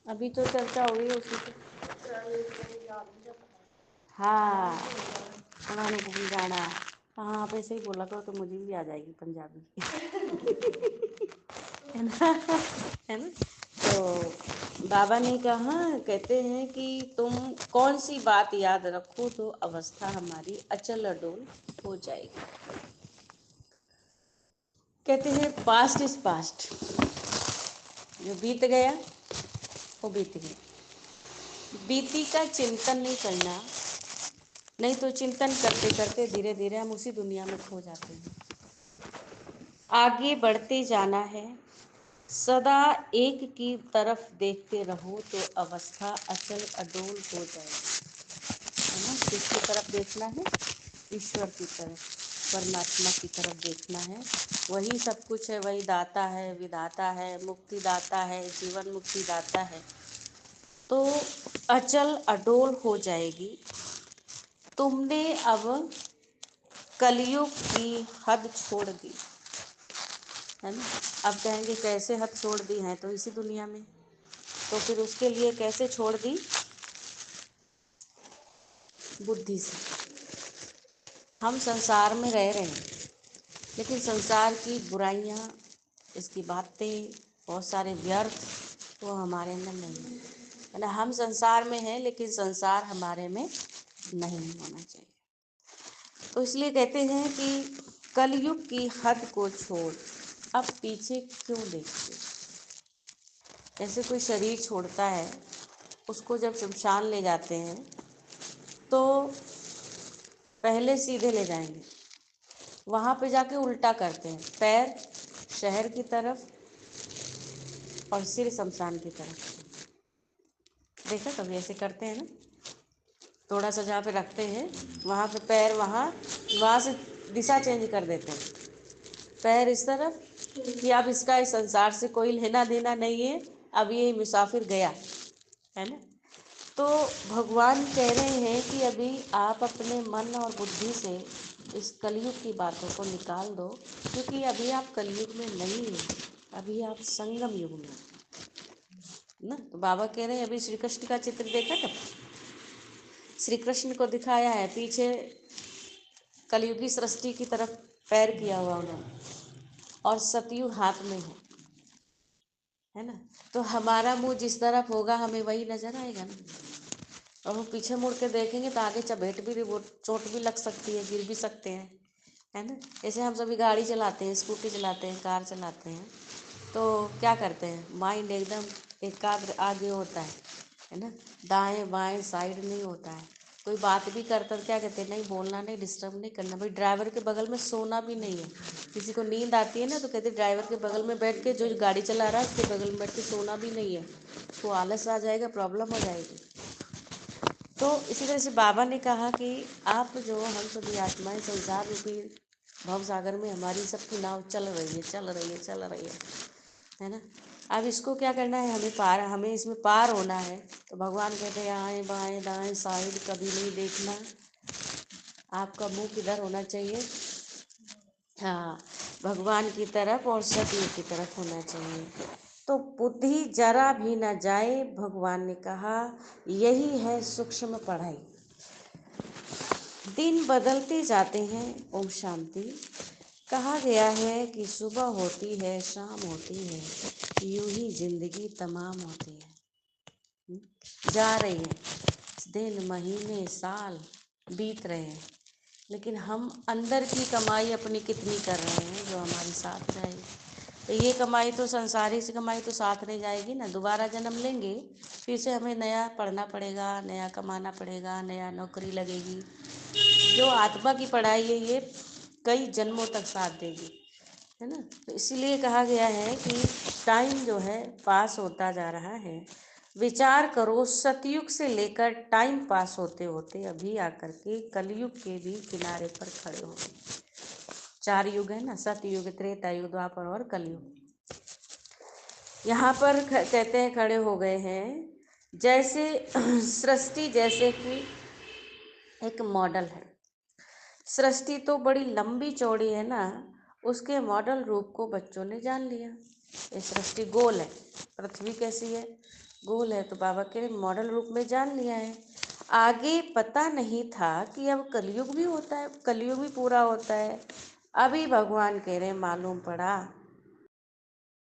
अभी तो चर्चा हुई है उसी पे। हाँ, उन्होंने कहीं जाना। हाँ, आप ऐसे ही बोला करो तो मुझे भी आ जाएगी पंजाबी। है ना, है ना। तो बाबा ने कहा, कहते हैं कि तुम कौन सी बात याद रखो तो अवस्था हमारी अचल अडोल हो जाएगी। कहते हैं पास्ट इज पास्ट, जो बीत गया वो बीत गया। बीती का चिंतन नहीं करना, नहीं तो चिंतन करते करते धीरे धीरे हम उसी दुनिया में खो जाते हैं। आगे बढ़ते जाना है, सदा एक की तरफ देखते रहो तो अवस्था अचल अडोल हो जाएगी। है ना, किसकी तरफ देखना है? ईश्वर की तरफ, परमात्मा की तरफ देखना है। वही सब कुछ है, वही दाता है, विधाता है, मुक्तिदाता है, जीवन मुक्तिदाता है। तो अचल अडोल हो जाएगी। तुमने अब कलयुग की हद छोड़ दी। है ना। अब कहेंगे कैसे हद छोड़ दी है, तो इसी दुनिया में। तो फिर उसके लिए कैसे छोड़ दी? बुद्धि से। हम संसार में रह रहे हैं, लेकिन संसार की बुराइयां, इसकी बातें, बहुत सारे व्यर्थ वो हमारे अंदर नहीं है। है ना, हम संसार में हैं लेकिन संसार हमारे में नहीं होना चाहिए। तो इसलिए कहते हैं कि कलयुग की हद को छोड़ अब पीछे क्यों देखते। जैसे कोई शरीर छोड़ता है, उसको जब शमशान ले जाते हैं तो पहले सीधे ले जाएंगे, वहाँ पे जाके उल्टा करते हैं, पैर शहर की तरफ और सिर शमशान की तरफ। देखा कभी ऐसे करते हैं ना, थोड़ा सा जहाँ पे रखते हैं वहाँ पे पैर, वहाँ से दिशा चेंज कर देते हैं, पैर इस तरफ कि अब इसका इस संसार से कोई लेना देना नहीं है, अब ये मुसाफिर गया। है ना। तो भगवान कह रहे हैं कि अभी आप अपने मन और बुद्धि से इस कलयुग की बातों को निकाल दो, क्योंकि अभी आप कलयुग में नहीं हैं, अभी आप संगम युग में ना। तो बाबा कह रहे हैं, अभी श्री कृष्ण का चित्र देखा था, श्री कृष्ण को दिखाया है पीछे कलयुगी सृष्टि की तरफ पैर किया हुआ उन्होंने, और सतयुग हाथ में है ना। तो हमारा मुंह जिस तरफ होगा हमें वही नजर आएगा ना। और हम पीछे मुड़ के देखेंगे तो आगे चपेट भी, वो चोट भी लग सकती है, गिर भी सकते हैं। है ना। जैसे हम सभी गाड़ी चलाते हैं, स्कूटी चलाते हैं, कार चलाते हैं, तो क्या करते हैं, माइंड एकदम एकाग्र आगे होता है ना, दाएं बाएं साइड नहीं होता है। कोई बात भी करता तो क्या कहते हैं, नहीं बोलना, नहीं डिस्टर्ब नहीं करना। भाई ड्राइवर के बगल में सोना भी नहीं है। किसी को नींद आती है ना तो कहते ड्राइवर के बगल में बैठ के, जो गाड़ी चला रहा है उसके बगल में बैठ के सोना भी नहीं है, तो आलस आ जाएगा, प्रॉब्लम हो जाएगी। तो इसी तरह से बाबा ने कहा कि आप जो, हम सभी आत्माएं संसार रूपी भव सागर में, हमारी सबकी नाव चल रही है, चल रही है, चल रही है ना। अब इसको क्या करना है, हमें इसमें पार होना है। तो भगवान कहते हैं आएँ बाएँ दाएँ साइड कभी नहीं देखना, आपका मुंह किधर होना चाहिए? हाँ, भगवान की तरफ और सतयुग की तरफ होना चाहिए। तो बुद्धि जरा भी न जाए, भगवान ने कहा, यही है सूक्ष्म पढ़ाई। दिन बदलते जाते हैं, ओम शांति। कहा गया है कि सुबह होती है, शाम होती है, यूं ही जिंदगी तमाम होती है, जा रही है, दिन महीने साल बीत रहे हैं, लेकिन हम अंदर की कमाई अपनी कितनी कर रहे हैं जो हमारी साथ जाएगी। तो ये कमाई तो, संसारी से कमाई तो साथ नहीं जाएगी ना, दोबारा जन्म लेंगे फिर से हमें नया पढ़ना पड़ेगा, नया कमाना पड़ेगा, नया नौकरी लगेगी। जो आत्मा की पढ़ाई है ये कई जन्मों तक साथ देगी। है ना। तो इसीलिए कहा गया है कि टाइम जो है पास होता जा रहा है। विचार करो, सतयुग से लेकर टाइम पास होते होते अभी आकर के कलयुग के भी किनारे पर खड़े हो गए। 4 युग है ना, सतयुग, त्रेता युग, द्वापर और कलयुग। यहाँ पर कहते हैं खड़े हो गए हैं। जैसे सृष्टि जैसे कि एक मॉडल है। सृष्टि तो बड़ी लंबी चौड़ी है ना, उसके मॉडल रूप को बच्चों ने जान लिया। ये सृष्टि गोल है, पृथ्वी कैसी है, गोल है, तो बाबा कह रहे मॉडल रूप में जान लिया है। आगे पता नहीं था कि अब कलयुग भी होता है, कलयुग भी पूरा होता है। अभी भगवान कह रहे मालूम पड़ा